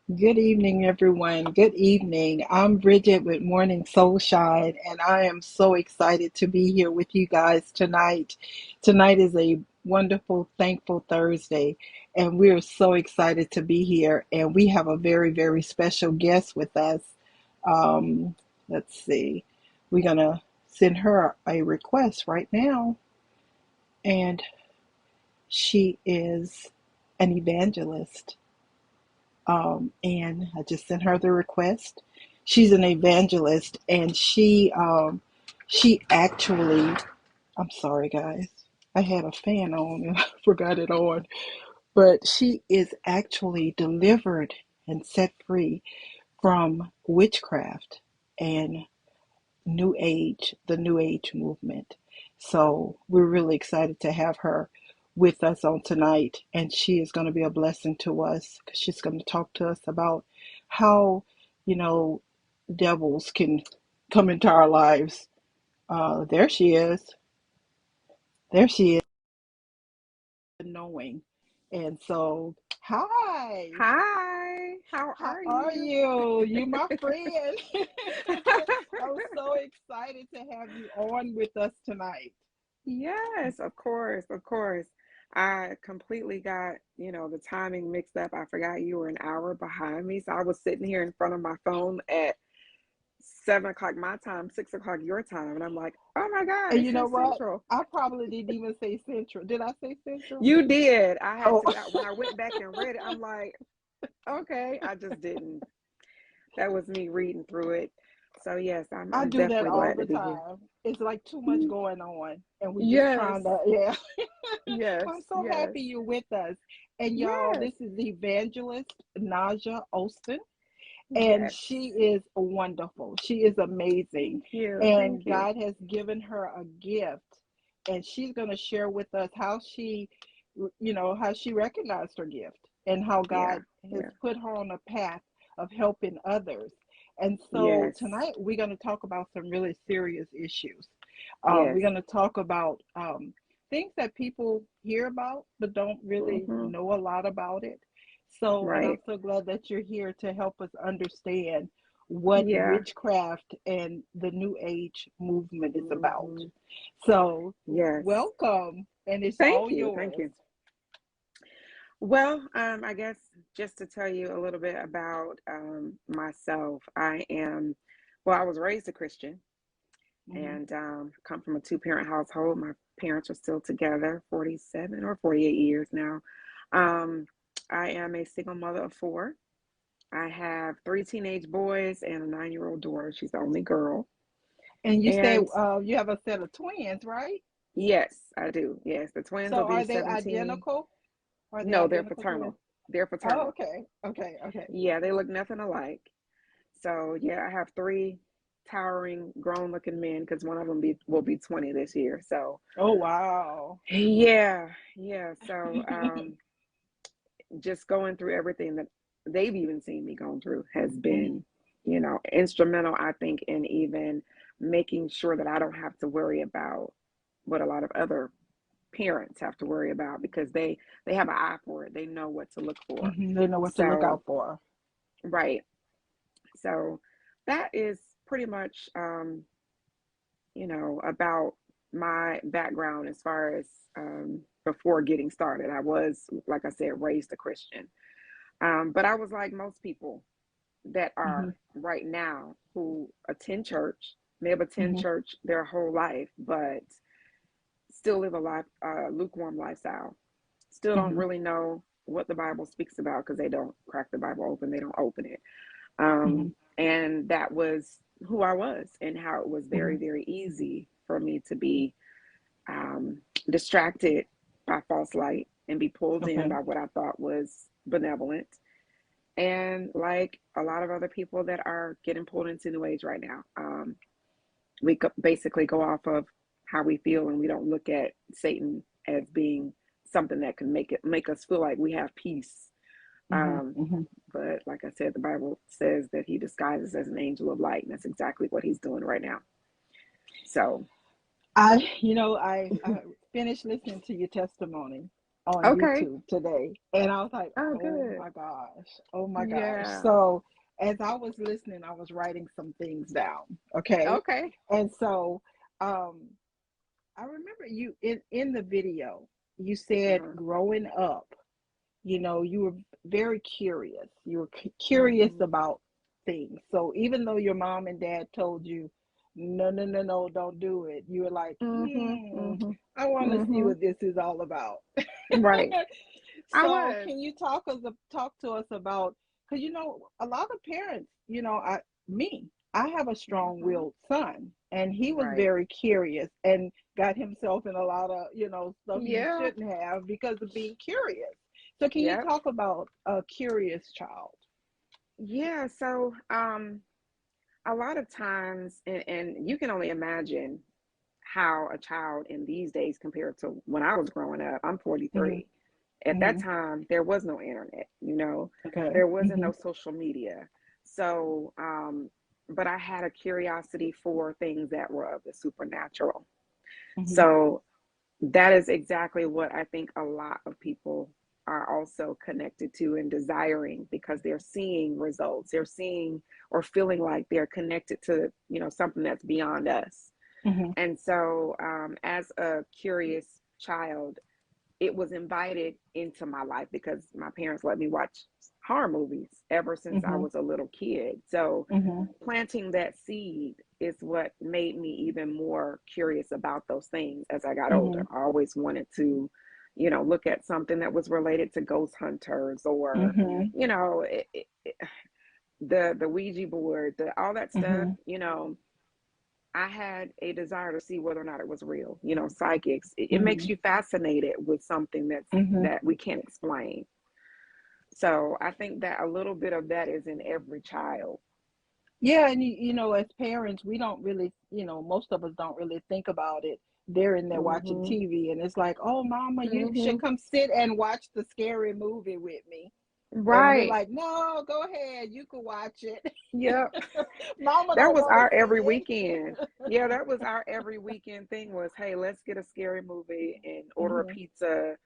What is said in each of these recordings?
Good evening, everyone. Good evening. I'm Bridget with Morning Soulshine, and I am so excited to be here with you guys tonight. Tonight is a wonderful, thankful Thursday, and we're so excited to be here. And we have a very, very special guest with us. Um, let's see. We're going to send her a request right now, and she is an evangelist. And I just sent her the request. She's an evangelist, and she actually, I'm sorry, guys, I had a fan on and I forgot it on, but she is actually delivered and set free from witchcraft and the New Age movement. So we're really excited to have her with us on tonight, and she is going to be a blessing to us because she's going to talk to us about how, you know, devils can come into our lives. There she is. There she is, knowing. And so, hi. Hi, how How are are you? you? You my friend. I'm so excited to have you on with us tonight. Yes, of course, of course. I completely got, the timing mixed up. I forgot you were an hour behind me. So I was sitting here in front of my phone at 7 o'clock my time, 6 o'clock your time. And I'm like, oh my God, And it you know says what? Central. I probably didn't even say Central. Did I say Central? You did. I had Oh, to, when I went back and read it, I'm like, okay, I just didn't. That was me reading through it. So yes, I'm, I I'm do that definitely all glad the to be here. time. It's like too much going on, and we just Yes, trying to, yeah. yes, I'm so yes, happy you're with us. And y'all, yes. this is Evangelist Naja Alston, and Yes. she is wonderful. She is amazing. Thank you. And Thank you. God has given her a gift, and she's going to share with us how how she recognized her gift and how Yeah. God has Yeah. put her on a path of helping others. And so Yes. tonight we're going to talk about some really serious issues. Yes. We're going to talk about things that people hear about but don't really Mm-hmm. know a lot about it. So, and I'm Right. so glad that you're here to help us understand what Yeah. witchcraft and the New Age movement is about. Mm-hmm. So, Yes. welcome, and it's Thank all you. Thank yours. you. Well, I guess just to tell you a little bit about myself, I was raised a Christian Hmm. and come from a two-parent household. My parents are still together, 47 or 48 years now. Um, I am a single mother of four. I have three teenage boys and a 9-year-old daughter. She's the only girl. And you say And you have a set of twins, right? yes, I do. Yes, the twins will So, be are they 17. identical? Are they No, they're identical twins? fraternal. They're Oh, fraternal. okay, okay, okay. Yeah, they look nothing alike. So yeah, I have three towering, grown-looking men because one of them will be 20 this year. So Oh, wow. yeah, yeah. So just going through everything that they've even seen me going through has Hmm. been, instrumental, I think, in even making sure that I don't have to worry about what a lot of other parents have to worry about because they have an eye for it. They know what to look for. Hmm. They know what to look So, out for. right. So that is pretty much about my background as far as before getting started. I was, like I said, raised a Christian. But I was like most people that Hmm. are right now who attend church, may have attended Hmm. church their whole life, but still live a lukewarm lifestyle. Still don't Hmm. really know what the Bible speaks about because they don't crack the Bible open, they don't open it. Hmm. And that was who I was, and how it was Hmm. very, very easy for me to be um, distracted by false light and be pulled in Okay. by what I thought was benevolent. And like a lot of other people that are getting pulled into New Age right now, basically go off of how we feel, and we don't look at Satan as being something that can make us feel like we have peace. Hmm. Um, Hmm. but like I said, the Bible says that he disguises as an angel of light, and that's exactly what he's doing right now. So, I finished listening to your testimony, on Okay. YouTube today. And I was like, Oh, oh good. my gosh, oh my gosh. Yeah. So as I was listening, I was writing some things down. Okay. Okay. And so um, I remember you in the video, you said Uh-huh. growing up, you were very curious. You were curious Mm-hmm. about things. So even though your mom and dad told you, no, no, no, no, don't do it, you were like, Mm-hmm. Mm-hmm. I want to see Mm-hmm. what this is all about. Right. I So was. can you talk to us about, because a lot of parents, I have a Mm-hmm. strong-willed son, and he was Right. very curious and got himself in a lot of stuff he Yeah. shouldn't have because of being curious. So can you Yep. talk about a curious child? Yeah. So, a lot of times, and you can only imagine how a child in these days compared to when I was growing up. I'm Hmm. 43. At that Hmm. time, there was no internet, Okay. there wasn't Hmm. no social media. So, but I had a curiosity for things that were of the supernatural. Hmm. So that is exactly what I think a lot of people are also connected to and desiring because they're seeing results. They're seeing or feeling like they're connected to, something that's beyond us. Hmm. And so, as a curious child, it was invited into my life because my parents let me watch horror movies ever since I Hmm. was a little kid. So, Hmm. planting that seed is what made me even more curious about those things as I got older. Hmm. I always wanted to, look at something that was related to ghost hunters or, Hmm. the Ouija board, all that stuff, Hmm. I had a desire to see whether or not it was real. Psychics. It makes Hmm. you fascinated with something Hmm. that we can't explain. So I think that a little bit of that is in every child. Yeah, and as parents, we don't really, most of us don't really think about it. They're in there watching Mhm. TV, and it's like, oh, mama, you should Mhm. come sit and watch the scary movie with me. And we're Right. like, no, go ahead, you can watch it. Yep. Mama That don't was want to our every see weekend. Yeah, that was our every weekend thing was, hey, let's get a scary movie and it. order a pizza.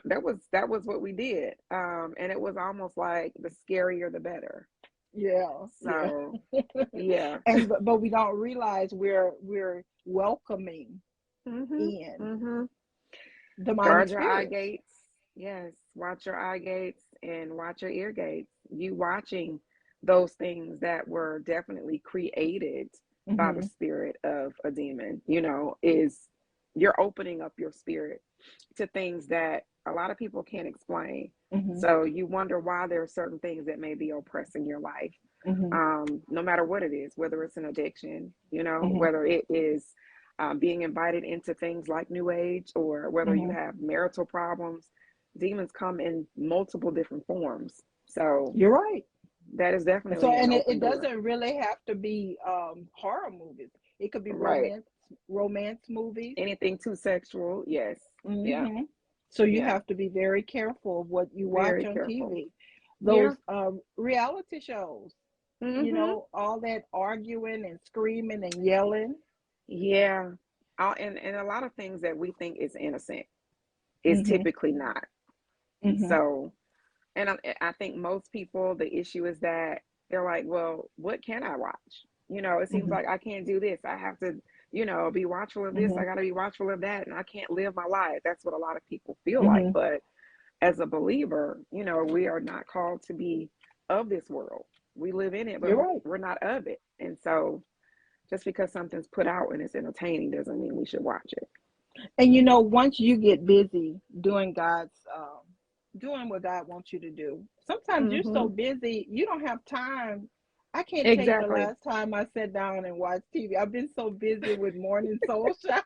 That was what we did. And it was almost like the scarier the better. Yeah, yeah. So yeah. And but we don't realize we're welcoming Mhm. in Mhm. demonic Guard your eye spirits. gates. Yes, watch your eye gates and watch your ear gates. You watching those things that were definitely created by the Hmm. spirit of a demon, is you're opening up your spirit to things that a lot of people can't explain. Hmm. So you wonder why there are certain things that may be oppressing your life. Hmm. No matter what it is, whether it's an addiction, Hmm. whether it is being invited into things like New Age, or whether you Hmm. have marital problems, demons come in multiple different forms. So You're right. that is So, definitely an and it, open it door. doesn't really have to be horror movies. It could be Right. romance movies. Anything too sexual, yes. Yeah. Hmm. So you Yeah. have to be very careful of what you watch Very on careful. TV. Yeah. Those reality shows, Mm-hmm. all that arguing and screaming and yelling. Yeah. And a lot of things that we think is innocent is Hmm. typically not. Hmm. So, and I think most people, the issue is that they're like, well, what can I watch? It seems Hmm. like I can't do this. I have to, be watchful of this. Hmm. I got to be watchful of that. And I can't live my life. That's what a lot of people feel like. Hmm. But as a believer, we are not called to be of this world. We live in it, but You're right. we're not of it. And so just because something's put out and it's entertaining doesn't mean we should watch it. And once you get busy doing what God wants you to do, sometimes you're so Mm-hmm. busy you don't have time. I can't tell you the Exactly. last time I sat down and watched TV. I've been so busy with morning Soulshine.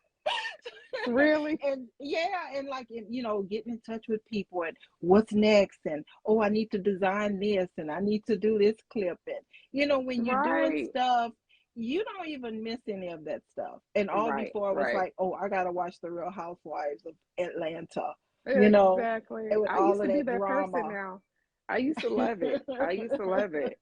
Really? And yeah, and like getting in touch with people and what's next, and oh, I need to design this and I need to do this clip, and when you're doing Right. stuff, you don't even miss any of that stuff. And all Right. before I was Right. like, oh, I gotta watch the Real Housewives of Atlanta, Exactly. and with I all used of to be that that person drama. now. I used to love it. I used to love it.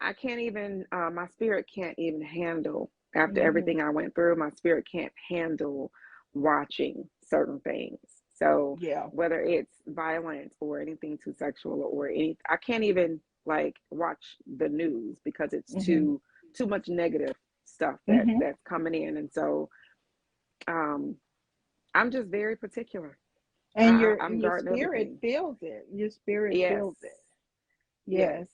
I can't even, my spirit can't even handle, after Hmm. everything I went through, my spirit can't handle watching certain things. So Yeah. whether it's violent or anything too sexual or any, I can't even like watch the news because it's Mhm. too much negative stuff Mhm. that's coming in. And so um, I'm just very particular. And I'm your guarding spirit everything. feels it. Your spirit Yes, feels it. yes, Yes.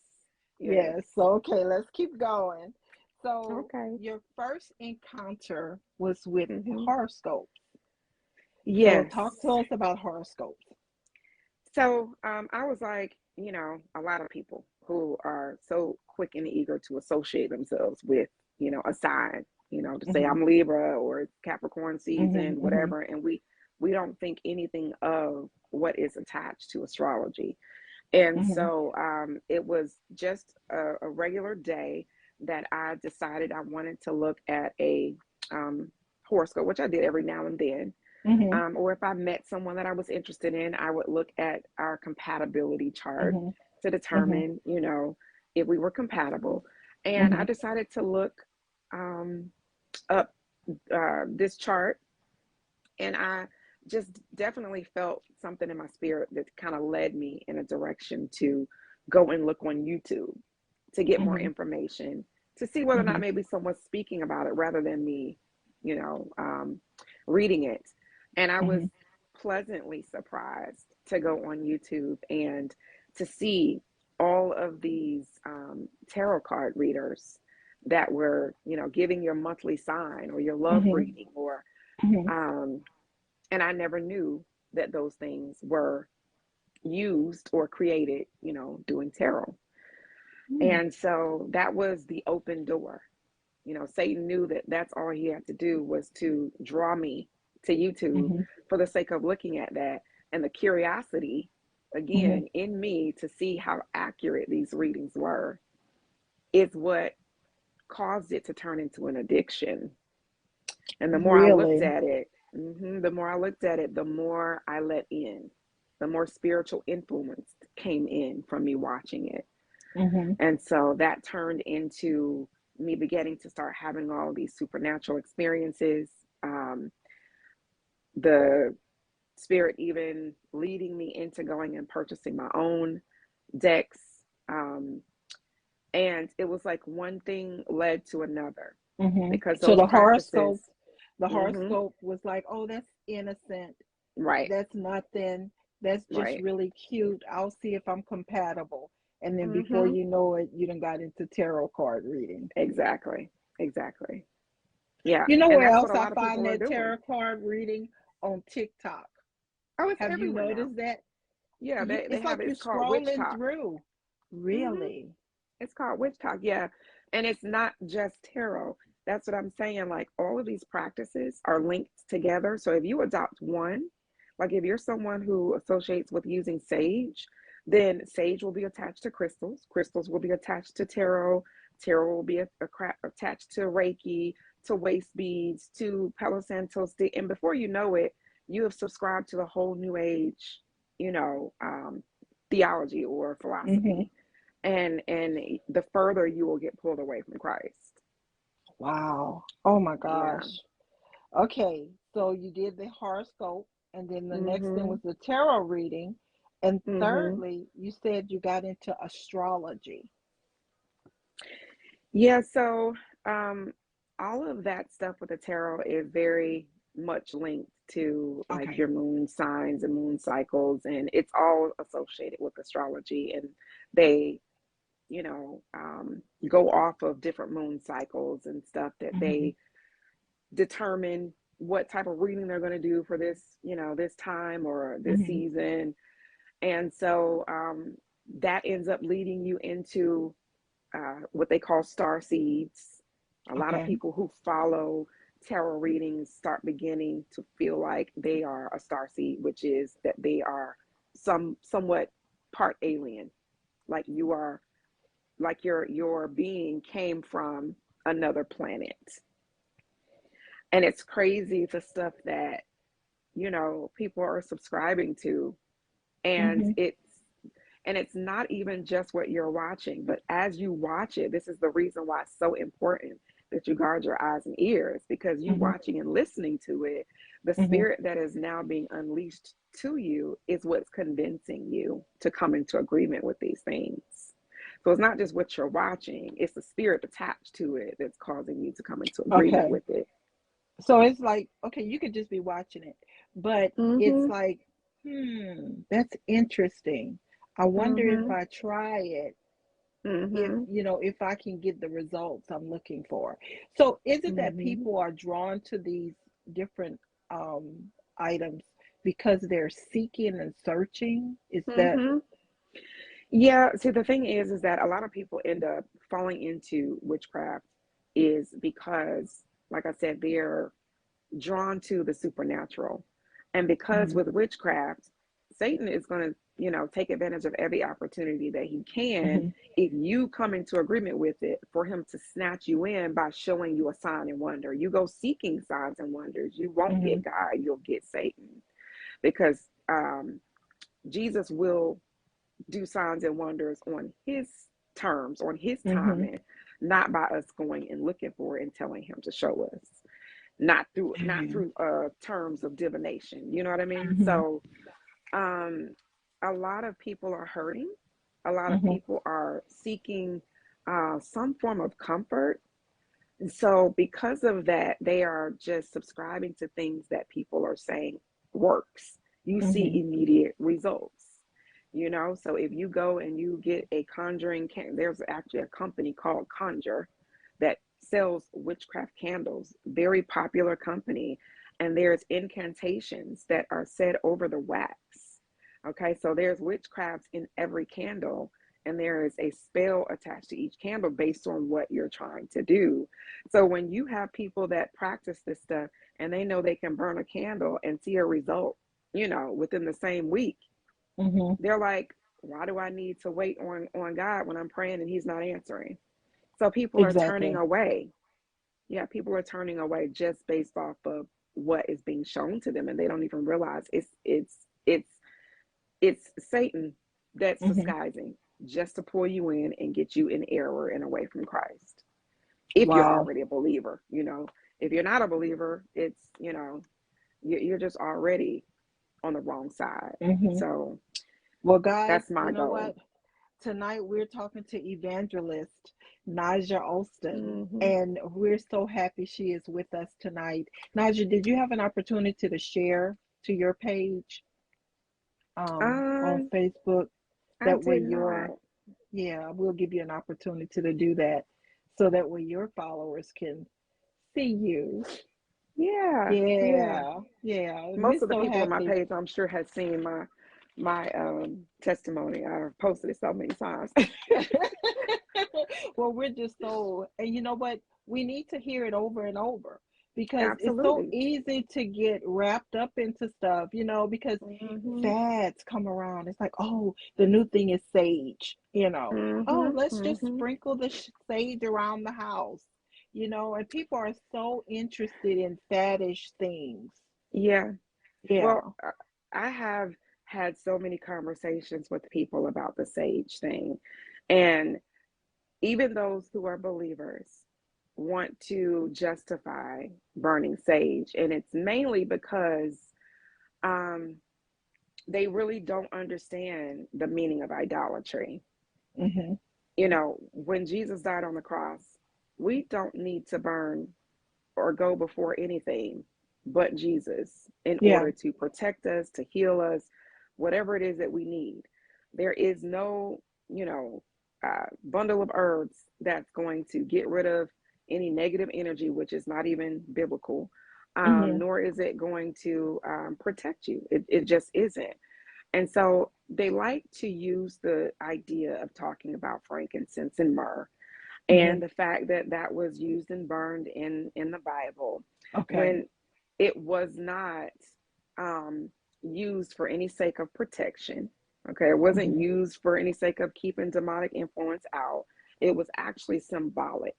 yes. Yes. So okay, let's keep going. So Okay. your first encounter was with Hmm. horoscopes. So Yes. talk to us about horoscopes. So I was like, a lot of people who are so quick and eager to associate themselves with, a sign, to say Mhm. I'm Libra or it's Capricorn Mhm. season, Mhm. whatever, and we don't think anything of what is attached to astrology. And Mhm. so it was just a regular day that I decided I wanted to look at a um, horoscope, which I did every now and then. Mhm. Or if I met someone that I was interested in, I would look at our compatibility chart Mhm. to Mhm. determine, if we were compatible. And I Mhm. decided to look um, up this chart, and I just definitely felt something in my spirit that kind of led me in a direction to go and look on YouTube to get more Mhm. information to see whether or not Mhm. maybe someone's speaking about it rather than me, reading it. And I was Mhm. pleasantly surprised to go on YouTube and to see all of these tarot card readers that were, giving your monthly sign or your love Mhm. reading or, Mhm. um, and I never knew that those things were used or created, doing tarot. Mhm. And so that was the open door. Satan knew that that's all he had to do was to draw me to YouTube Mhm. for the sake of looking at that. And the curiosity, Mhm. again, in me to see how accurate these readings were is what caused it to turn into an addiction. And the more I looked Really. at it, the more I looked at it, the more I let in, the more spiritual influence came in from me watching it. Mhm. And so that turned into me beginning to start having all these supernatural experiences. Um, the spirit even leading me into going and purchasing my own decks. Um, and it was like one thing led to another Mhm. because So those practices, the hmm horoscope was like, "Oh, that's innocent. right, That's nothing. That's just right, really cute. I'll see if I'm compatible." And then before hmm you know it, you done got into tarot card reading. exactly, exactly. Yeah. You know And where that's what else a I lot of find people are that doing. tarot card reading? On TikTok. Oh, it's Have you everywhere now. noticed that? Yeah, they It's have like it. you're It's called Witch scrolling Talk. through. Hmm. Really? It's called Witch Talk. Yeah. And it's not just tarot. That's what I'm saying. Like all of these practices are linked together. So if you adopt one, like if you're someone who associates with using sage, then sage will be attached to crystals. Crystals will be attached to tarot. Tarot will be attached to Reiki, to waist beads, to Palo Santo stick. And before you know it, you have subscribed to the whole new age, you know, theology or Mm-hmm. philosophy, and the further you will get pulled away from Christ. Wow. Oh my Yeah. gosh. Okay, so you did the horoscope, and then the next thing was Mhm. the tarot reading, and Mhm. thirdly, you said you got into astrology. Yeah, so um all of that stuff with the tarot is very much linked to like Okay. your moon signs and moon cycles, and it's all associated with astrology, and they, go off of different moon cycles and stuff that Mm-hmm. they determine what type of reading they're going to do for this, this time or this Mm-hmm. season. And so that ends up leading you into what they call star seeds. A lot of Okay. people who follow tarot readings start beginning to feel like they are a star seed, which is that they are somewhat part alien, like you are, like your being came from another planet. And it's crazy the stuff that people are subscribing to, and Mm-hmm. it's not even just what you're watching, but as you watch it, this is the reason why it's so important that you guard your eyes and ears, because you Mm-hmm. watching and listening to it, the Mm-hmm. spirit that is now being unleashed to you is what's convincing you to come into agreement with these things. So it's not just what you're watching, it's the spirit attached to it that's causing you to come into agreement Okay. with it. So it's like, okay, you could just be watching it, but it's Mm-hmm. like, that's interesting. I wonder if Mm-hmm. I try it, if Mm-hmm. if I can get the results I'm looking for. So is it that Mm-hmm. people are drawn to these different items because they're seeking and searching? Is that Mm-hmm. Yeah, see, the thing is that a lot of people end up falling into witchcraft is because, like I said, they're drawn to the supernatural. And because hmm with witchcraft, Satan is going to, take advantage of every opportunity that he can hmm if you come into agreement with it for him to snatch you in by showing you a sign and wonder. You go seeking signs and wonders, you won't hmm get God, you'll get Satan because Jesus will do signs and wonders on his terms, on his hmm timing, not by us going and looking for it and telling him to show us. Not through terms of divination. You know what I mean? hmm So um a lot of people are hurting. A lot of hmm people are seeking some form of comfort. And so because of that, they are just subscribing to things that people are saying works. You see hmm immediate results. So if you go and you get a there's actually a company called Conjure that sells witchcraft candles, very popular company, and there's incantations that are said over the wax. Okay, so there's witchcraft in every candle, and there is a spell attached to each candle based on what you're trying to do. So when you have people that practice this stuff and they know they can burn a candle and see a result, within the same week, hmm they're like, why do I need to wait on God when I'm praying and he's not answering? So people are turning exactly. away. Yeah, people are turning away just based off of what is being shown to them, and they don't even realize it's Satan that's hmm disguising just to pull you in and get you in error and away from Christ. If you're Wow. already a believer. If you're not a believer, it's you're just already on the wrong side. hmm So Well, guys, that's my you know goal. what? Tonight we're talking to Evangelist Naja Alston, Hmm. and we're so happy she is with us tonight. Naja, did you have an opportunity to share to your page on Um, Facebook? I That way did not. yeah, we'll give you an opportunity to do that so that way your followers can see you. Yeah, yeah. Yeah, yeah. We're Most of the so people on my happy. page, I'm sure, has seen my testimony. I've posted it so many times. Well, we're just so, and you know what? We need to hear it over and over because it's so Absolutely. easy to get wrapped up into stuff, because Hmm. fads come around. It's like, oh, the new thing is sage. Oh, Hmm. let's just Hmm. sprinkle the sage around the house, and people are so interested in faddish things. Yeah. Yeah. Well, I have had so many conversations with people about the sage thing, and even those who are believers want to justify burning sage, and it's mainly because um, they really don't understand the meaning of idolatry. hmm When Jesus died on the cross, we don't need to burn or go before anything but Jesus in Yeah. order to protect us, to heal us, whatever it is that we need. There is no, bundle of herbs that's going to get rid of any negative energy, which is not even biblical, hmm nor is it going to protect you. It just isn't. And so they like to use the idea of talking about frankincense and myrrh hmm and the fact that that was used and burned in the Bible Okay. when it was not um, used for any sake of protection. Okay, it wasn't hmm used for any sake of keeping demonic influence out. It was actually symbolic.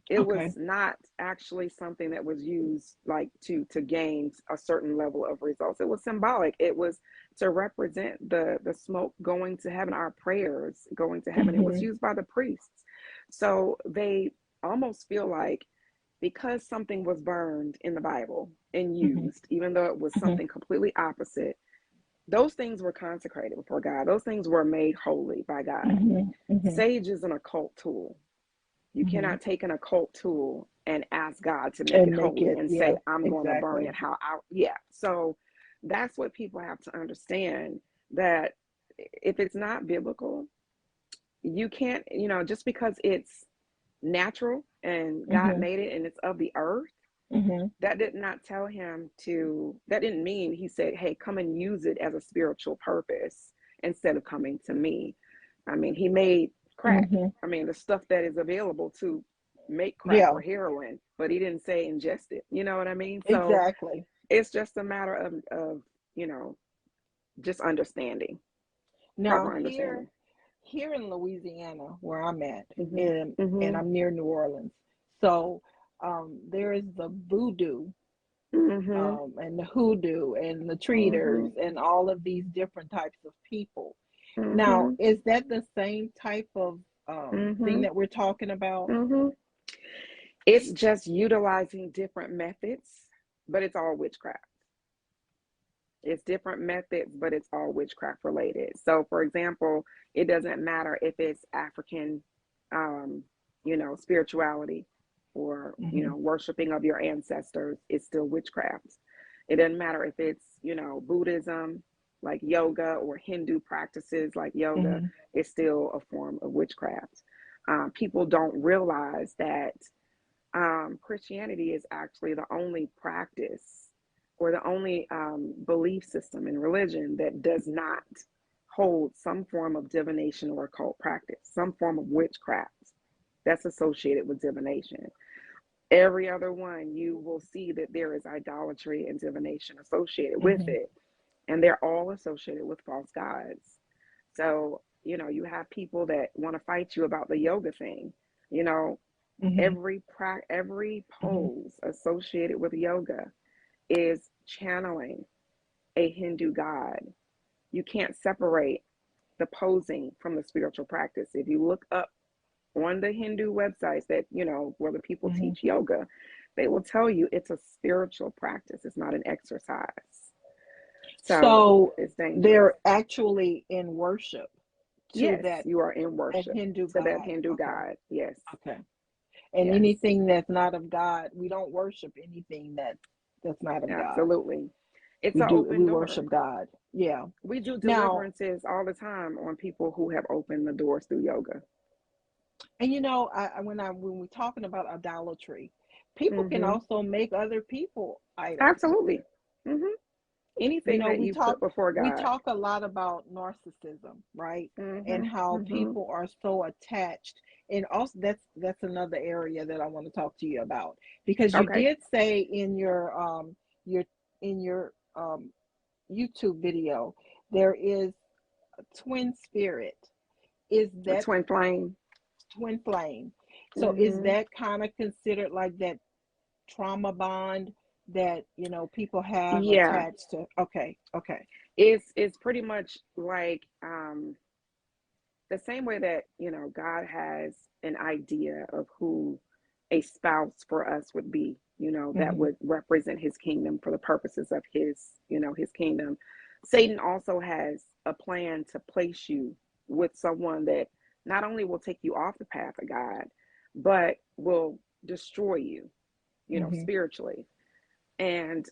It Okay. was not actually something that was used like to gain a certain level of results. It was symbolic. It was to represent the smoke going to heaven, our prayers going to heaven. It was hmm used by the priests. So they almost feel like because something was burned in the Bible and hmm used, even though it was hmm something completely opposite, those things were consecrated before God. Those things were made holy by God. Mm-hmm. Sage is an occult tool. You Mm-hmm. cannot take an occult tool and ask God to make it And make holy it, and yeah, say, I'm going to burn exactly. it how I, yeah. So that's what people have to understand, that if it's not biblical, you can't, just because it's natural and God Mm-hmm. made it and it's of the earth, Mm-hmm. that did not tell him to, that didn't mean he said, hey, come and use it as a spiritual purpose instead of coming to me. I mean, he made crack. Mm-hmm. I mean, the stuff that is available to make crack Yeah, or heroin, but he didn't say ingest it. You know what I mean? So exactly. it's just a matter of you know, just understanding, Now proper understanding. here in Louisiana, where I'm at, Hmm. and Hmm. I'm near New Orleans, so there is the voodoo, Hmm. and the hoodoo and the treaters Hmm. and all of these different types of people. Now, Hmm. is that the same type of thing Hmm. that we're talking about? Hmm. It's just utilizing different methods, but it's all witchcraft. It's different methods, but it's all witchcraft related. So, for example, it doesn't matter if it's African, um, spirituality, or, Hmm. worshiping of your ancestors. It's still witchcraft. It doesn't matter if it's, Buddhism, like yoga, or Hindu practices like yoga. Hmm. It's still a form of witchcraft. People don't realize that Christianity is actually the only practice, or the only belief system in religion that does not hold some form of divination or occult practice, some form of witchcraft that's associated with divination. Every other one, you will see that there is idolatry and divination associated with Hmm. it, and they're all associated with false gods. So, you have people that want to fight you about the yoga thing. You know, Hmm. every Hmm. pose associated with yoga is channeling a Hindu god. You can't separate the posing from the spiritual practice. If you look up on the Hindu websites that, where the people Hmm. teach yoga, they will tell you it's a spiritual practice. It's not an exercise. So So it's dangerous. they're actually in worship to Yes, that you are in that worship Hindu to that god. Hindu Okay. god. Yes, Okay. And yes, anything that's not of God, we don't worship anything that's not of God. absolutely. It's an open We door. worship God. Yeah. We do Now, deliverances all the time on people who have opened the doors through yoga. and when we're talking about idolatry, people can Hmm. also make other people idols. Absolutely. Hmm. You Anything know, that we you put talk before we God. talk a lot about narcissism, right? And Hmm. how Hmm. people are so attached. And also that's another area that I want to talk to you about, because you Okay. did say your in your YouTube video there is a twin spirit. Is A that twin flame. twin flame? So is Hmm. that kind of considered like that trauma bond that people have Yeah. attached to? Okay, okay. It's pretty much like the same way that, God has an idea of who a spouse for us would be, that Mhm. would represent his kingdom for the purposes of his kingdom. Satan also has a plan to place you with someone that not only will take you off the path of God, but will destroy you, Mhm. spiritually. And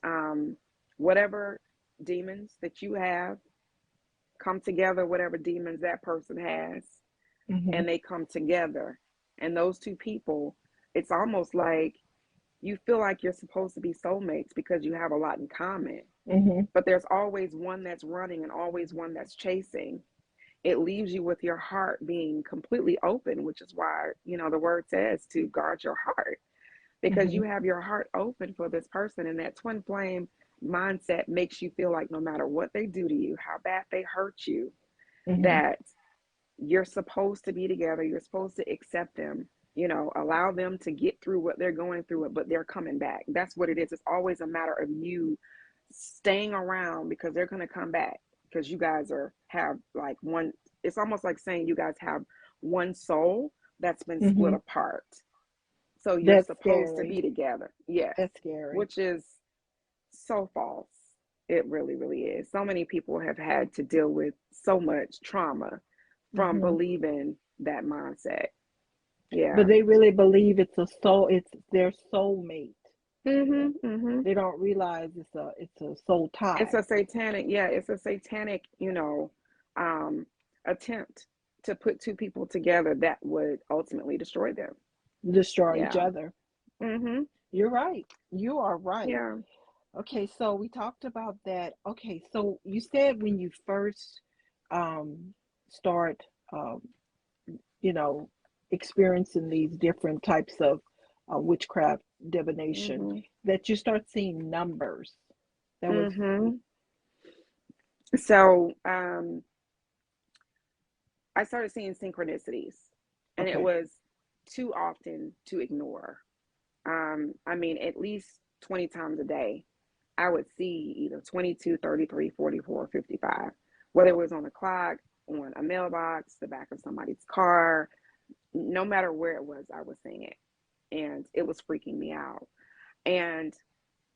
whatever demons that you have come together, whatever demons that person has, Mhm. and they come together. And those two people, it's almost like you feel like you're supposed to be soulmates because you have a lot in common. Mhm. But there's always one that's running and always one that's chasing. It leaves you with your heart being completely open, which is why, the word says to guard your heart, because you Mhm. have your heart open for this person. And that twin flame mindset makes you feel like no matter what they do to you, how bad they hurt you, Mhm. that you're supposed to be together. You're supposed to accept them, allow them to get through what they're going through, but they're coming back. That's what it is. It's always a matter of you staying around because they're going to come back, because you guys have like one. It's almost like saying you guys have one soul that's been split Mhm. apart. So you're That's supposed to scary. be together. Yes, That's scary. which is so false. It really, really is. So many people have had to deal with so much trauma from Hmm. believing that mindset. But Yeah. they really believe it's their soulmate. Mhm. Mhm. They don't realize it's a soul It's tie. a satanic, yeah, it's a satanic, um attempt to put two people together that would ultimately destroy them. Destroy each Yeah. other. Mhm. You're right. You are right. Yeah. Okay, so we talked about that. Okay, so you said when you first um, start, um, you know, experiencing these different types of witchcraft divination, Mhm. that you start seeing numbers. That was Mhm. So, I started seeing synchronicities, and it okay. was too often to ignore. I mean, at least 20 times a day, I would see either 22, 33, 44, 55, whether it was on a clock, on a mailbox, the back of somebody's car, no matter where it was, I was seeing it. And it was freaking me out. And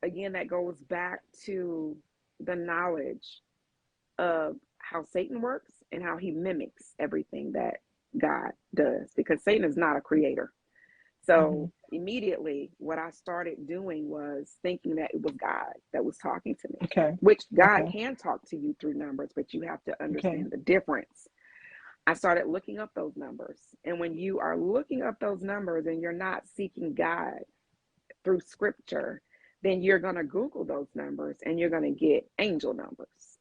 again, that goes back to the knowledge of how Satan works and how he mimics everything that God does, because Satan is not a creator. Hmm. So immediately, what I started doing was thinking that it was God that was talking to me, Okay. which God Okay. can talk to you through numbers, but you have to Okay. understand the difference. I started looking up those numbers. And when you are looking up those numbers and you're not seeking God through scripture, then you're going to Google those numbers and you're going to get angel numbers.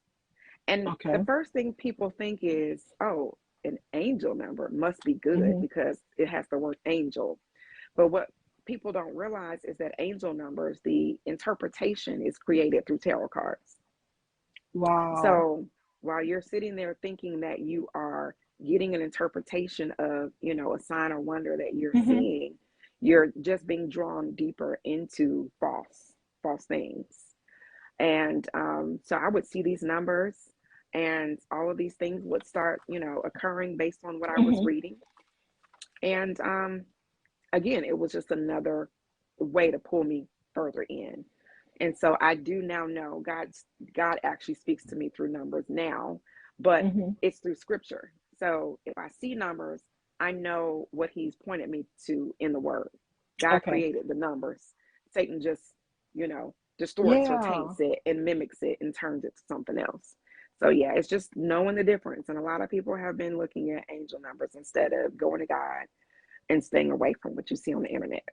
And the Okay. first thing people think is, oh, an angel number must be good Hmm. because it has the word angel. But what people don't realize is that angel numbers, the interpretation is created through tarot cards. Wow. So while you're sitting there thinking that you are getting an interpretation of, a sign or wonder that you're Hmm. seeing, you're just being drawn deeper into false things. And so I would see these numbers, and all of these things would start, occurring based on what I was Hmm. reading. And again, it was just another way to pull me further in. And so I do now know God actually speaks to me through numbers now, but Hmm. it's through scripture. So if I see numbers, I know what he's pointed me to in the word. God Okay. created the numbers. Satan just, distorts or Yeah. taints it and mimics it and turns it to something else. So yeah, it's just knowing the difference. And a lot of people have been looking at angel numbers instead of going to God and staying away from what you see on the internet.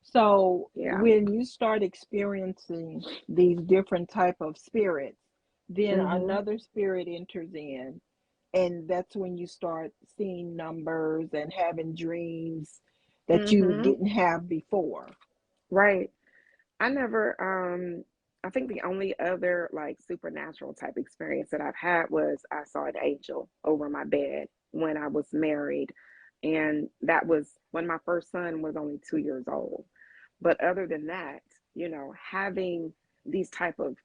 So Yeah. when you start experiencing these different type of spirits, then Mhm. another spirit enters in, and that's when you start seeing numbers and having dreams that you Mhm. didn't have before. Right. I never I think the only other like supernatural type experience that I've had was I saw an angel over my bed when I was married, and that was when my first son was only 2 years old. But other than that, having these type of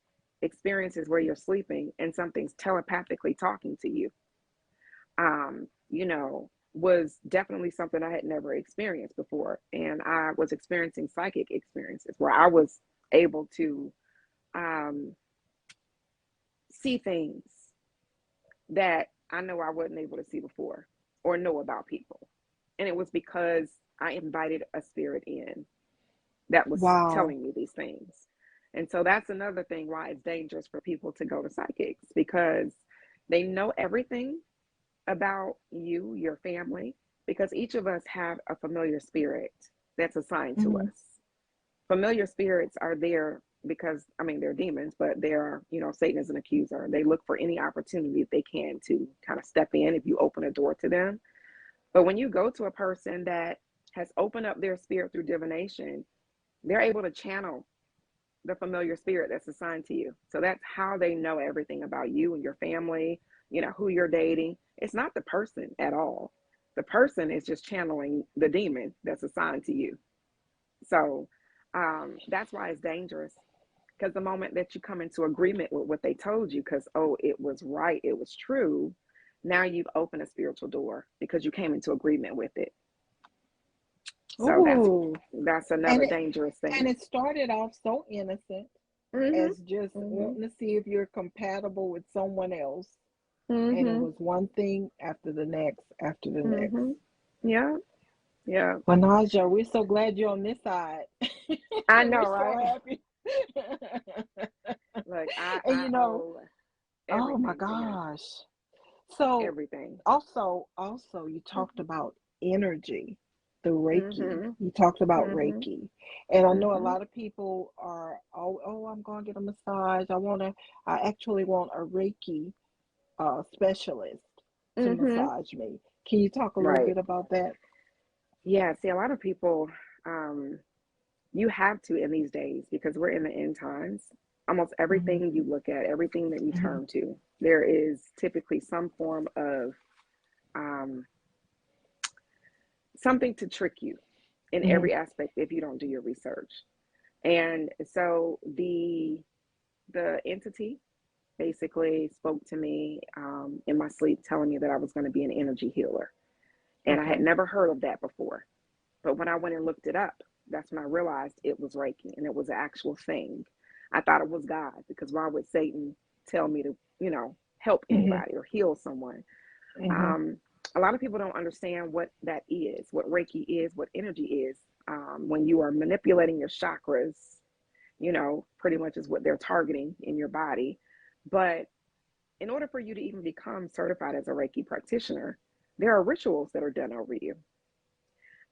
experiences where you're sleeping and something's telepathically talking to you, was definitely something I had never experienced before. And I was experiencing psychic experiences where I was able to um, see things that I know I wasn't able to see before or know about people. And it was because I invited a spirit in that was Wow. telling me these things. And so that's another thing why it's dangerous for people to go to psychics, because they know everything about you, your family, because each of us have a familiar spirit that's assigned to Hmm. us. Familiar spirits are there because, I mean, they're demons, but they're, Satan is an accuser. They look for any opportunity they can to kind of step in if you open a door to them. But when you go to a person that has opened up their spirit through divination, they're able to channel the familiar spirit that's assigned to you. So that's how they know everything about you and your family, who you're dating. It's not the person at all. The person is just channeling the demon that's assigned to you. So that's why it's dangerous, because the moment that you come into agreement with what they told you, because, oh, it was right, it was true, now you've opened a spiritual door because you came into agreement with it. So that's Ooh. that's And another it, dangerous and thing. it started off so innocent. Mhm. as just Mhm. wanting to see if you're compatible with someone else. And it Mhm. was one thing after the next, after the next. Mhm. Yeah. Yeah. Well, Naja, we're so glad you're on this side. I know, We're so right? happy. Look, I And I you know, owe oh my everything to him. gosh. So Everything. also you talked Mhm. about energy, the Reiki. Mhm. You talked about Mhm. Reiki. And I know a Mhm. lot of people are, oh, I'm going to get a massage. I actually want a Reiki specialist to Mhm. massage me. Can you talk a little Right. bit about that? Yeah. See, a lot of people, um, you have to in these days because we're in the end times. Almost Hmm. everything you look at, everything that you Hmm. turn to, there is typically some form of um, something to trick you in Hmm. every aspect if you don't do your research. And so the entity basically spoke to me in my sleep, telling me that I was going to be an energy healer, and I had Okay. never heard of that before. But when I went and looked it up, that's when I realized it was Reiki and it was an actual thing. I thought it was God because why would Satan tell me to, help Hmm. anybody or heal someone? Hmm. Um, a lot of people don't understand what that is, what Reiki is, what energy is. When you are manipulating your chakras, pretty much is what they're targeting in your body. But in order for you to even become certified as a Reiki practitioner, there are rituals that are done over you.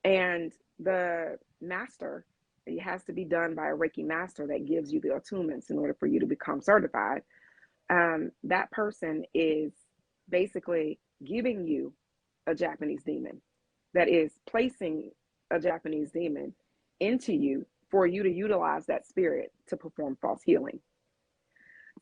And the master, it has to be done by a Reiki master that gives you the attunements in order for you to become certified. That person is basically giving you a Japanese demon, that is placing a Japanese demon into you for you to utilize that spirit to perform false healing.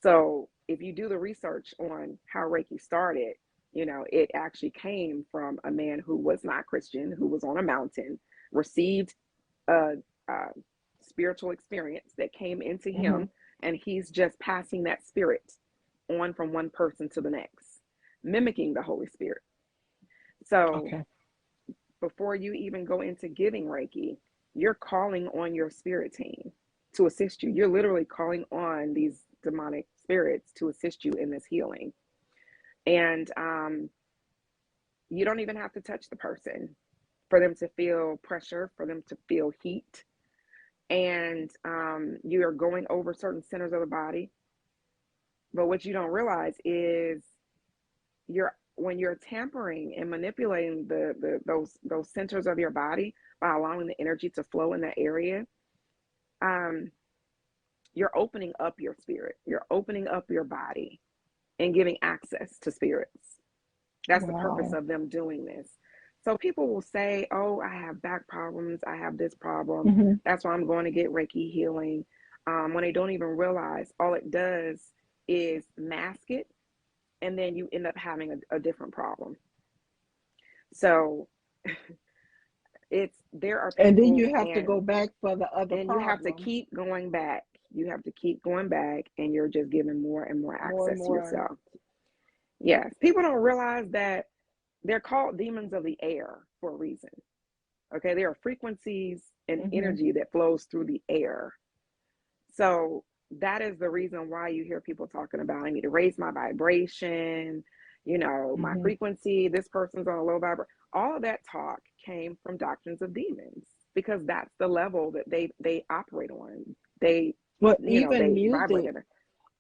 So if you do the research on how Reiki started, it actually came from a man who was not Christian, who was on a mountain, received a, a spiritual experience that came into Hmm. him, and he's just passing that spirit on from one person to the next, mimicking the Holy Spirit. So Okay. before you even go into giving Reiki, you're calling on your spirit team to assist you. You're literally calling on these demonic spirits to assist you in this healing. And you don't even have to touch the person for them to feel pressure, for them to feel heat. And you are going over certain centers of the body. But what you don't realize is when you're tampering and manipulating those centers of your body by allowing the energy to flow in that area, um, you're opening up your spirit, you're opening up your body and giving access to spirits. That's the purpose Wow. of them doing this. So people will say, oh, I have back problems, I have this problem, Hmm. that's why I'm going to get Reiki healing, when they don't even realize all it does is mask it, and then you end up having a different problem. So there are And then people, you have to go back for the other and you have to problem. keep going back. You have to keep going back, and you're just giving more and more More and access to more. yourself. Yes, people don't realize that they're called demons of the air for a reason. Okay, there are frequencies and Hmm. energy that flows through the air. So that is the reason why you hear people talking about, I need to raise my vibration, my Hmm. frequency, this person's on a low vibration. All of that talk came from doctrines of demons because that's the level that they operate on. They, Well, even they vibrate music, at it.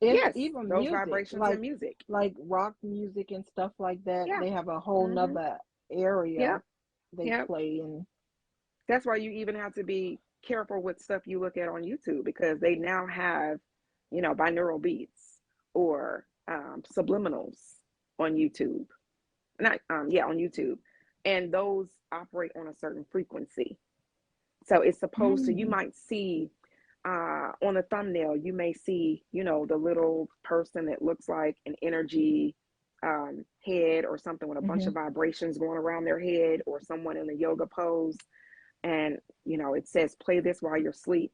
it's Yes, even those music, vibrations in music. like rock music and stuff like that. Yeah. They have a whole Mm-hmm. nother area Yep. they Yep. play in. That's why you even have to be careful with stuff you look at on YouTube because they now have, binaural beats or subliminals on YouTube. Not yeah, on YouTube. And those operate on a certain frequency. So it's supposed to, you Mm. might see on the thumbnail, you may see, the little person that looks like an energy head or something with a bunch Hmm. of vibrations going around their head, or someone in a yoga pose, and it says play this while you're asleep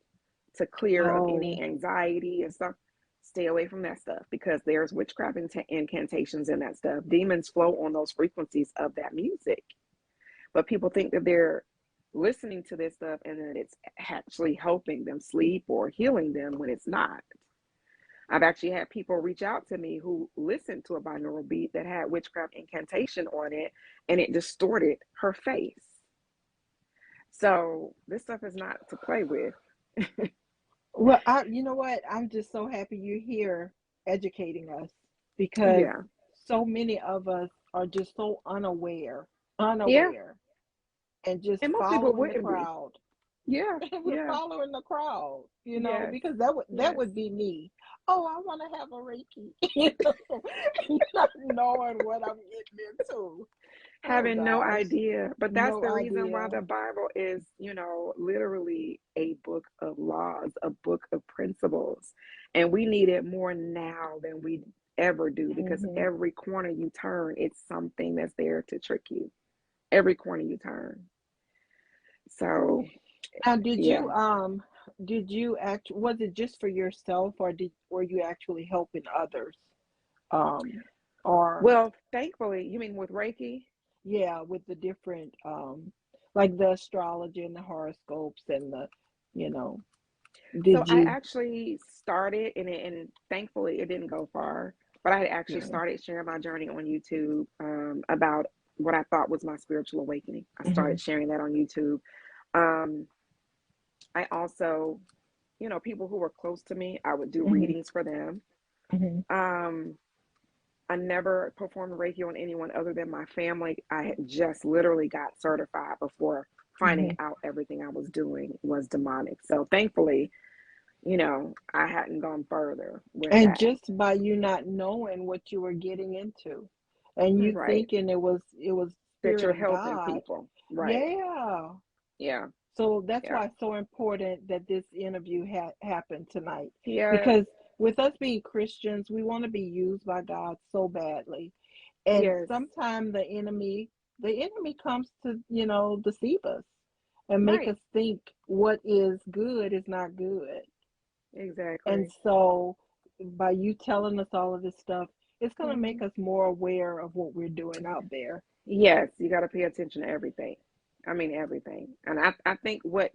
to clear of any Oh. anxiety and stuff. Stay away from that stuff because there's witchcraft incantations in that stuff. Demons flow on those frequencies of that music, but people think that they're listening to this stuff and that it's actually helping them sleep or healing them when it's not. I've actually had people reach out to me who listened to a binaural beat that had witchcraft incantation on it, and it distorted her face. So this stuff is not to play with. Well, you know what? I'm just so happy you're here educating us, because Yeah. so many of us are just so Yeah. unaware, and just And most people following the wouldn't be. crowd. Yeah. We're Yeah. following the crowd, Yes. because that Yes. would be me. Oh, I want to have a Reiki, not knowing what I'm getting into. Oh Having no gosh, idea. But that's no the reason why idea. the Bible is, literally a book of laws, a book of principles. And we need it more now than we ever do, because Hmm. every corner you turn, it's something that's there to trick you. Every corner you turn. So, Now, yeah. did you act? Was it just for yourself, or were you actually helping others? Um, or Well, thankfully, you mean with Reiki? yeah, with the different like the astrology and the horoscopes and the, you know, So did I you? actually started, and thankfully it didn't go far, but I had actually Yeah. started sharing my journey on YouTube, about what I thought was my spiritual awakening. I Hmm. started sharing that on YouTube. Um, I also, people who were close to me, I would do Hmm. readings for them. Hmm. Um, I never performed Reiki on anyone other than my family. I had just literally got certified before finding Hmm. out everything I was doing was demonic. So thankfully, I hadn't gone further with And that. just by you not knowing what you were getting into, and you Right. thinking it was That Spirit you're of helping God. people. Right. Yeah. Yeah. So that's Yeah. why it's so important that this interview happened tonight. Yeah. Because with us being Christians, we want to be used by God so badly. And Yes. sometimes the enemy comes to, deceive us and make Right. us think what is good is not good. And Exactly. so by you telling us all of this stuff, it's going to Hmm. make us more aware of what we're doing out there. Yes, you got to pay attention to everything. I mean everything. And I think what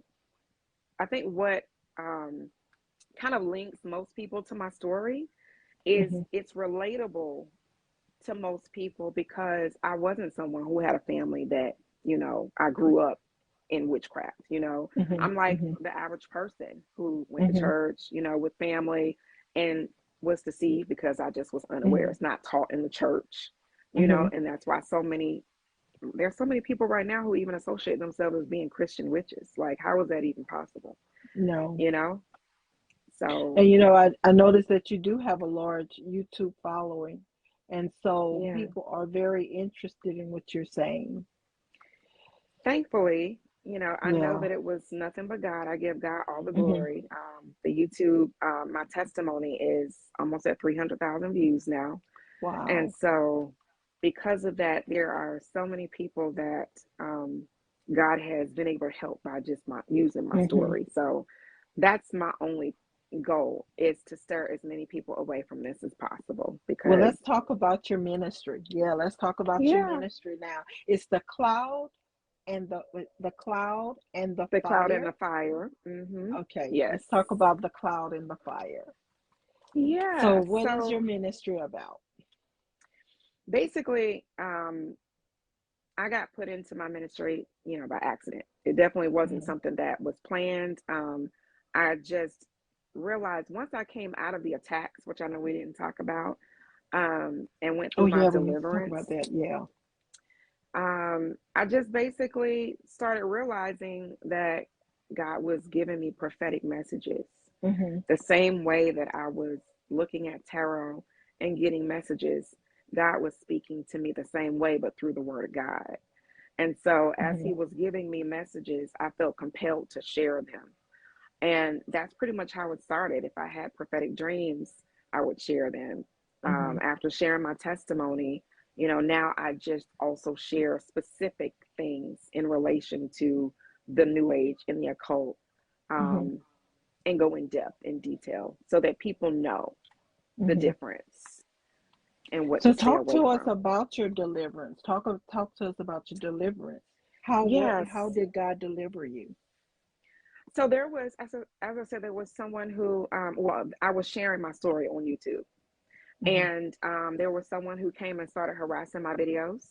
um kind of links most people to my story is Hmm. it's relatable to most people, because I wasn't someone who had a family that, I grew up in witchcraft. Hmm. I'm like Hmm. the average person who went to Hmm. church, with family, and was deceived because I just was unaware. Hmm. It's not taught in the church, Hmm. and that's why there's so many people right now who even associate themselves as being Christian witches. Like, how is that even possible? No. You know? So, And I noticed that you do have a large YouTube following. And so yeah. people are very interested in what you're saying. Thankfully, I know Yeah. that it was nothing but God. I give God all the Hmm. glory. The YouTube, my testimony is almost at 300,000 views now. And Wow. so, because of that, there are so many people that God has been able to help by just using my Hmm. story. So, that's my only goal, is to stir as many people away from this as possible. Well, Because, let's talk about your ministry. Yeah, let's talk about your yeah, ministry now. It's the cloud and the the cloud and fire. the fire. Hmm. Okay, Yes. let's talk about the cloud and the fire. So, Yeah. what is your So, ministry about? basically, I got put into my ministry, by accident. It definitely wasn't Mhm. something that was planned. I just realized once I came out of the attacks, which I know we didn't talk about, and went Oh through my yeah, we need to talk deliverance, about that. Yeah. I just basically started realizing that God was giving me prophetic messages Mhm. the same way that I was looking at tarot and getting messages. God was speaking to me the same way, but through the word of God. And so, as Mhm. he was giving me messages, I felt compelled to share them. And that's pretty much how it started. If I had prophetic dreams, I would share them. Mhm. After sharing my testimony, now I just also share specific things in relation to the new age and the occult, Mhm. um, and go in depth, in detail, so that people know the Mhm. difference and what So to stay talk away to us from. about your deliverance. Talk to us about your deliverance. How Yes. did God deliver you? So there was, as I said, there was someone who, well, I was sharing my story on YouTube, Mm-hmm. and there was someone who came and started harassing my videos,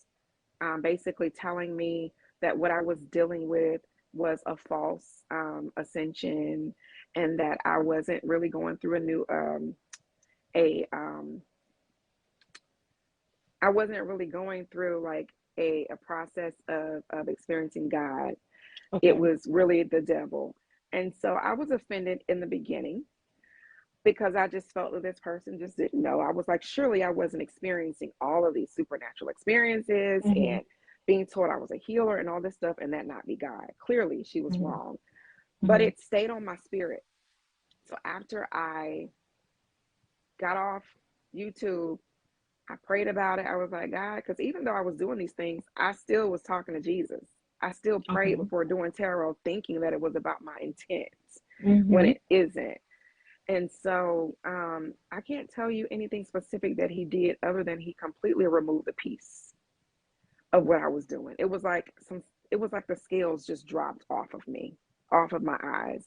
basically telling me that what I was dealing with was a false ascension, and that I wasn't really going through a I wasn't really going through like a process of experiencing God. It Okay. was really the devil. And so I was offended in the beginning because I just felt that this person just didn't know. I was like, surely I wasn't experiencing all of these supernatural experiences Mm-hmm. and being told I was a healer and all this stuff and that not be God. Clearly, she was Mm-hmm. wrong, but Mm-hmm. it stayed on my spirit. So after I got off YouTube, I prayed about it. I was like, God, because even though I was doing these things, I still was talking to Jesus. I still prayed Okay. before doing tarot, thinking that it was about my intent when Mm-hmm. it isn't. And so I can't tell you anything specific that he did other than he completely removed the piece of what I was doing. It was like the scales just dropped off of me, off of my eyes.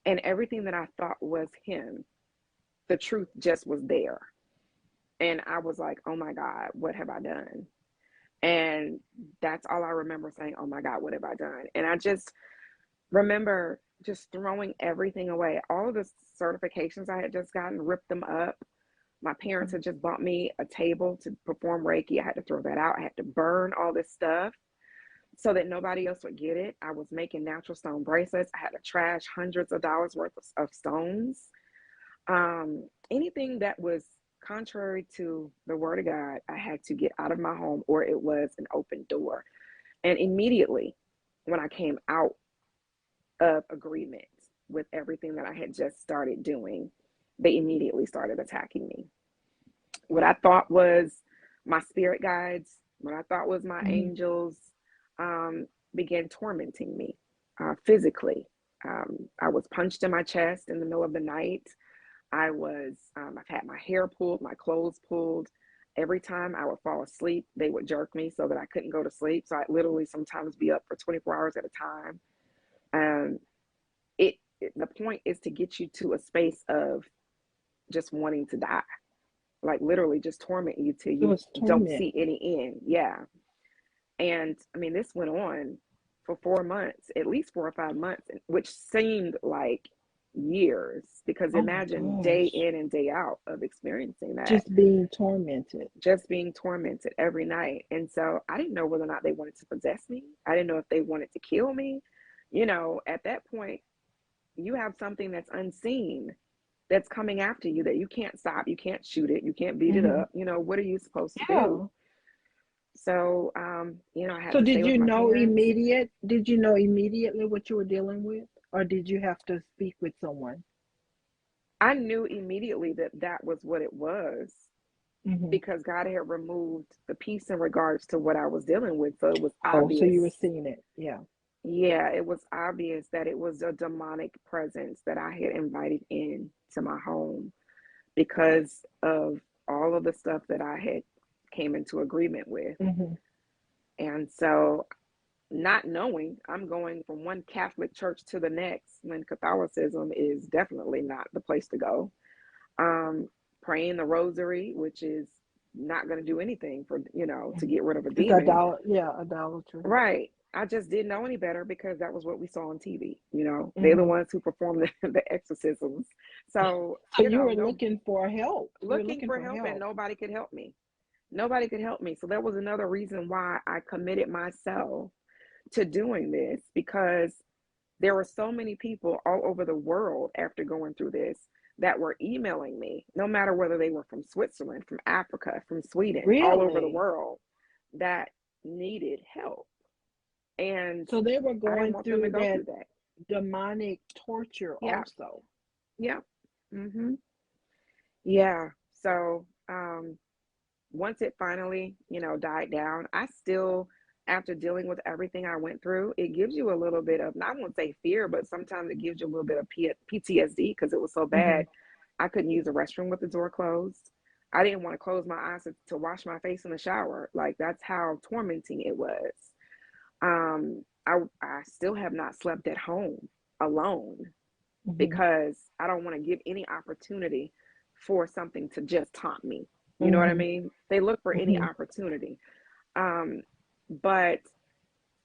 And everything that I thought was him, the truth just was there. And I was like, oh my God, what have I done? And that's all I remember saying, oh my God, what have I done? And I just remember just throwing everything away. All of the certifications I had just gotten, ripped them up. My parents had just bought me a table to perform Reiki. I had to throw that out. I had to burn all this stuff so that nobody else would get it. I was making natural stone bracelets. I had to trash hundreds of dollars worth of stones. Anything that was contrary to the word of God, I had to get out of my home or it was an open door. And immediately when I came out of agreement with everything that I had just started doing, they immediately started attacking me. What I thought was my spirit guides, what I thought was my Mm-hmm. angels, began tormenting me physically. I was punched in my chest in the middle of the night. I've had my hair pulled, my clothes pulled. Every time I would fall asleep, they would jerk me so that I couldn't go to sleep. So I'd literally sometimes be up for 24 hours at a time. Um, the point is to get you to a space of just wanting to die, like literally just torment you till It you was don't torment. see any end. Yeah. And I mean, this went on for 4 months, at least 4 or 5 months, which seemed like years because Oh my imagine day gosh. in and day out of experiencing that, Just being tormented. just being tormented every night. And so I didn't know whether or not they wanted to possess me. I didn't know if they wanted to kill me. At that point, you have something that's unseen that's coming after you that you can't stop. You can't shoot it. You can't beat it Mm-hmm. up. What are you supposed to do? Yeah. So, I had So to stay with my parents. did you know immediately what you were dealing with? Or did you have to speak with someone? I knew immediately that that was what it was Mm-hmm. because God had removed the piece in regards to what I was dealing with. So it was Oh, so you were obvious. seeing it. Yeah. Yeah, it was obvious that it was a demonic presence that I had invited in to my home because of all of the stuff that I had came into agreement with. Mm-hmm. And so not knowing, I'm going from one Catholic church to the next when Catholicism is definitely not the place to go. Um, Praying the rosary, which is not going to do anything for, to Mm-hmm. get rid of a It's demon. idolatry. Right. I just didn't know any better because that was what we saw on TV. They're the Mm-hmm. ones who perform the exorcisms. So, So you were no, looking for help. You were looking looking for for help and help. nobody could help me. Nobody could help me. So that was another reason why I committed myself to doing this because there were so many people all over the world after going through this that were emailing me, no matter whether they were from Switzerland, from Africa, from Sweden, all over the Really? world that needed help. And So they were I didn't going want them to through go that through that. demonic torture Yeah. also. Yeah. Mm-hmm. Yeah. So once it finally, died down, I still, after dealing with everything I went through, it gives you a little bit of, I won't say fear, but sometimes it gives you a little bit of PTSD because it was so Mm-hmm. bad. I couldn't use the restroom with the door closed. I didn't want to close my eyes to wash my face in the shower. Like that's how tormenting it was. I still have not slept at home. alone Mhm. because I don't want to give any opportunity for something to just taunt me. You know what I Mhm. mean? They look for any Mhm. opportunity. Um, but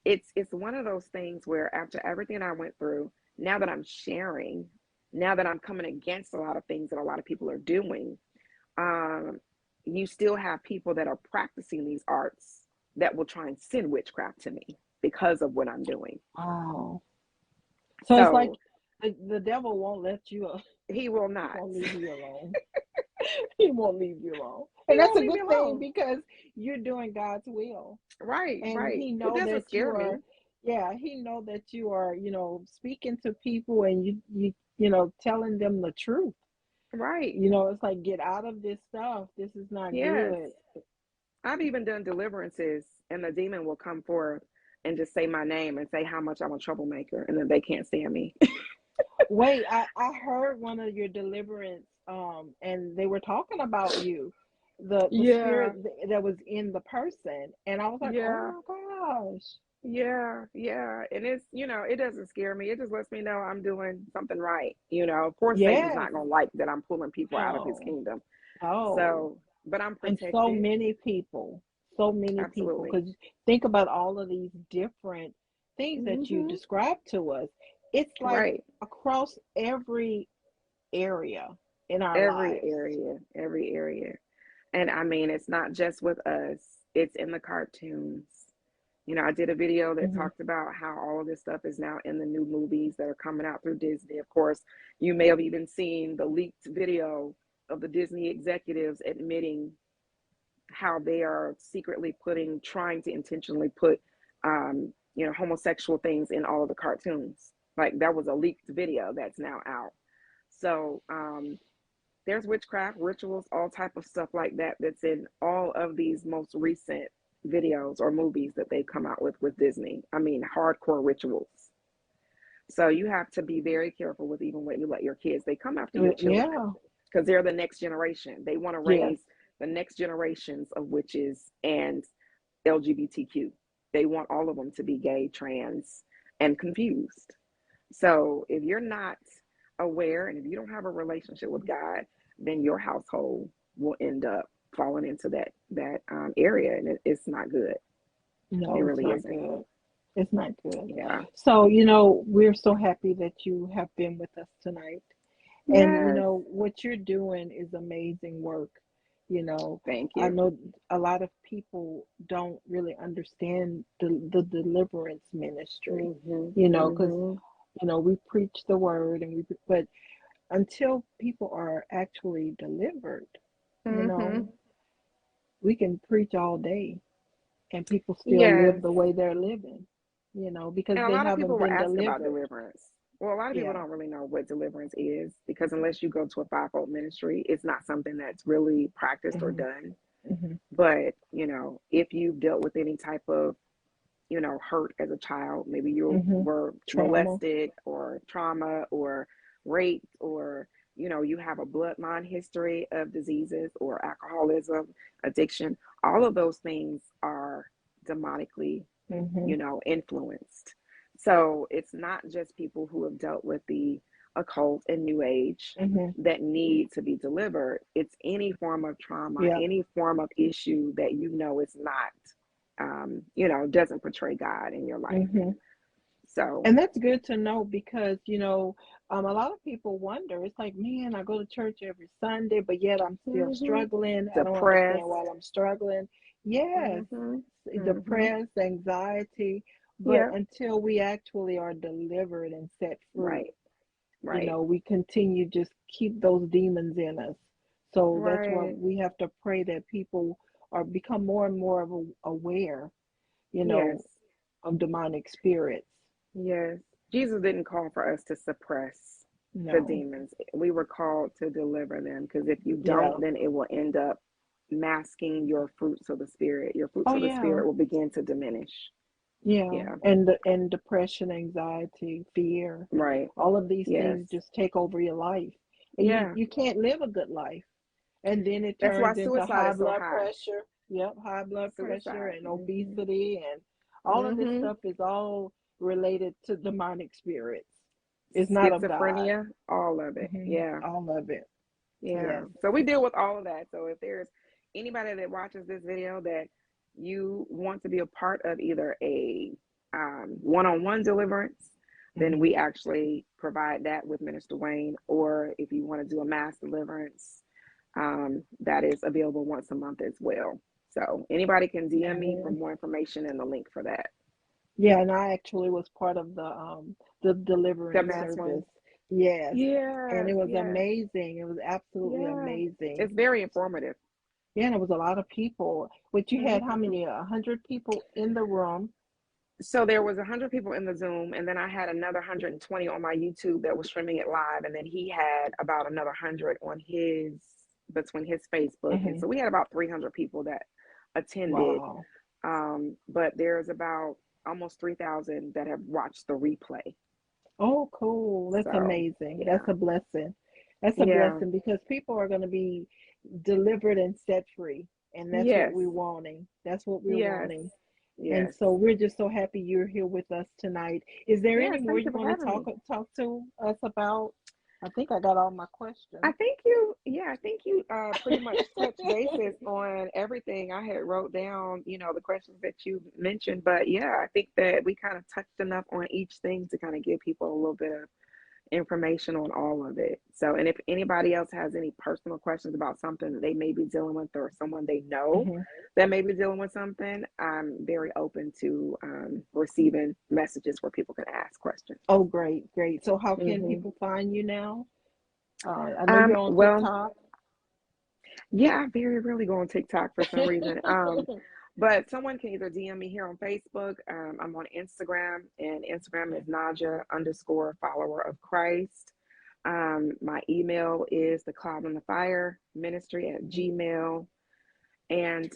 it's one of those things where after everything I went through, now that I'm sharing, now that I'm coming against a lot of things that a lot of people are doing, um, you still have people that are practicing these arts that will try and send witchcraft to me because of what I'm doing. Wow. So it's like So the devil won't let you. he will He not. won't leave you alone. He won't leave you alone, He and that's won't a leave me good thing alone. because you're doing God's will, Right, and right. He It know doesn't that you scare are. me. Yeah, He know that you are. Speaking to people, and you telling them the truth. Right. It's like, get out of this stuff. This is not Yes. good. I've even done deliverances and the demon will come forth and just say my name and say how much I'm a troublemaker and then they can't stand me. Wait, I heard one of your deliverance, and they were talking about you, the Yeah. spirit that was in the person, and I was like, oh Yeah. my gosh. Yeah, yeah. And it's, it doesn't scare me. It just lets me know I'm doing something right. Of course, Satan's Yes. not going to like that I'm pulling people out of his No. kingdom. No. So, but I'm And so protected. many people, so many people, Absolutely. because think about all of these different things that you Hmm. described to us. It's like Right. across every area in our Every lives. area, every area. And I mean, it's not just with us, it's in the cartoons. I did a video that Hmm. talked about how all of this stuff is now in the new movies that are coming out through Disney. Of course, you may have even seen the leaked video of the Disney executives admitting how they are secretly trying to intentionally put, homosexual things in all of the cartoons. Like that was a leaked video that's now out. So there's witchcraft, rituals, all type of stuff like that that's in all of these most recent videos or movies that they've come out with Disney. I mean, hardcore rituals. So you have to be very careful with even what you let your kids. They come after your children Yeah. because they're the next generation. They want to Yes. raise the next generations of witches and LGBTQ. They want all of them to be gay, trans, and confused. So if you're not aware and if you don't have a relationship with God, then your household will end up falling into that area, and it's not good. It No, it's really not isn't. good. It's not good. Yeah. So, we're so happy that you have been with us tonight. And, Yes. what you're doing is amazing work. You know, Thank I you. know a lot of people don't really understand the deliverance ministry, Mhm. because, Mhm. we preach the word but until people are actually delivered, you know, Mhm. we can preach all day and people still live Yes. the way they're living, because And a they lot of haven't people will been ask about delivered. deliverance. Well, a lot of people Yeah. don't really know what deliverance is because unless you go to a fivefold ministry, it's not something that's really practiced or Hmm. done. Hmm. But, if you've dealt with any type of, hurt as a child, maybe you Hmm. were Trauma. molested or trauma or raped or, you have a bloodline history of diseases or alcoholism, addiction, all of those things are demonically, Hmm. influenced. So it's not just people who have dealt with the occult and new age Hmm. that need to be delivered. It's any form of trauma, Yeah. any form of issue that is not, doesn't portray God in your life. Hmm. So, And that's good to know because, a lot of people wonder, it's like, man, I go to church every Sunday, but yet I'm still mhm, struggling. I don't understand why depressed. I'm struggling. Yes, Mhm, mhm, depressed, anxiety. But yep, until we actually are delivered and set free, right, right, we continue just keep those demons in us. So that's why right. we have to pray that people are become more and more of aware, you Yes, know, of demonic spirits. yes. Jesus didn't call for us to suppress the No. demons. We were called to deliver them because if you Yeah. don't, then it will end up masking your fruits of the spirit. Your fruits Oh of the yeah. spirit will begin to diminish. Yeah. Yeah, And depression, anxiety, fear, right. all of these Yes. things just take over your life. And Yeah. you can't live a good life. And then it That's why turns into suicide high is so blood high. pressure. Yep, high blood pressure Suicide. and Hmm. obesity and all of this Hmm. stuff is all related to demonic spirits. It's not of God. schizophrenia, all of it. Yeah. All of it. Yeah. Yes. So we deal with all of that. So if there's anybody that watches this video that you want to be a part of either a one-on-one deliverance, then we actually provide that with Minister Wayne. Or if you want to do a mass deliverance, that is available once a month as well. So anybody can DM me for more information and the link for that. Yeah, and I actually was part of the The deliverance mass one. service. Yes. And Yes, it was yes, amazing. It was absolutely yeah. amazing. It's very informative. Yeah, and it was a lot of people. But you had how Mm-hmm. many? 100 people in the room. So there was 100 people in the Zoom, and then I had another 120 on my YouTube that was streaming it live, and then he had about another 100 on his between his Facebook, and so we had about 300 people that attended. Wow. But there's about almost 3,000 that have watched the replay. Oh, cool. That's So amazing. yeah, That's a blessing. That's a yeah, blessing because people are going to be delivered and set free. And that's what yes, we're wanting. That's what we're yes, wanting. And yes, so we're just so happy you're here with us tonight. Is there any yes. more Thank you you for want to having talk me. to us about? I think I got all my I questions. think you, yeah, I think you pretty much touched bases on everything I had wrote down, the questions that you mentioned. But yeah, I think that we kind of touched enough on each thing to kind of give people a little bit of information on all of it. So, and if anybody else has any personal questions about something that they may be dealing with or someone they know Mhm. that may be dealing with something, I'm very open to receiving messages where people can ask questions. Oh, great, great. So how can Hmm. people find you now? I know you're on Well, TikTok. yeah, I very rarely go on TikTok for some reason. But someone can either DM me here on Facebook. I'm on Instagram, and Instagram is Naja underscore follower of Christ. My email is the cloud and the fire ministry at Gmail. And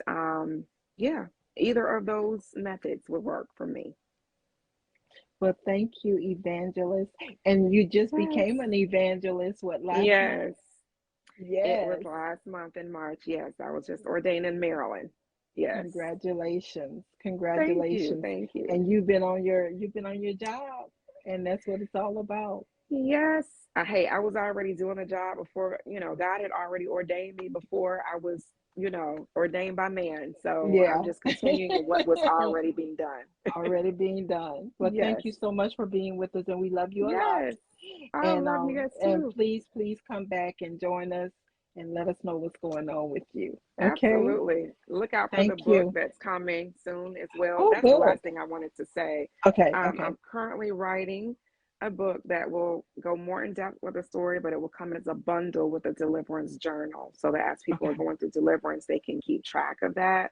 yeah, either of those methods would work for me. Well, thank you, Evangelist. And you just Yes. became an evangelist, what, last month? Yes. It was Yes. last month in March. Yes, I was just ordained in Maryland. Yes. Congratulations. Thank you. Congratulations. Thank you. And you've been on your job, and that's what it's all about. Yes. Hey, I was already doing a job before, God had already ordained me before I was, ordained by man. So I'm Yeah. just continuing what was already being done. Already being done. Well, thank Yes. you so much for being with us, and we love you a lot. Yes. I love you guys And too. please come back and join us and let us know what's going on with you. Okay? Absolutely. Look out for the Thank book you. that's coming soon as well. Oh, That's the book. last thing I wanted to say. Okay, okay. I'm currently writing a book that will go more in depth with the story, but it will come as a bundle with a deliverance journal so that as people are Okay. going through deliverance, they can keep track of that.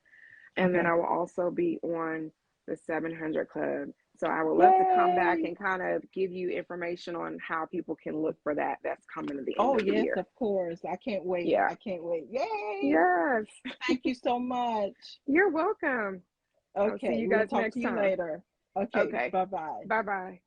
And then Okay. I will also be on the 700 Club. So I would love to come back Yay. and kind of give you information on how people can look for that. That's coming at the end Oh, of the yes, year. of course. I can't wait. Yeah. I can't wait. Yay. Yes. Thank you so much. You're welcome. I'll see Okay, you we'll guys talk to next you time. later. Okay, Okay. bye-bye. Bye bye.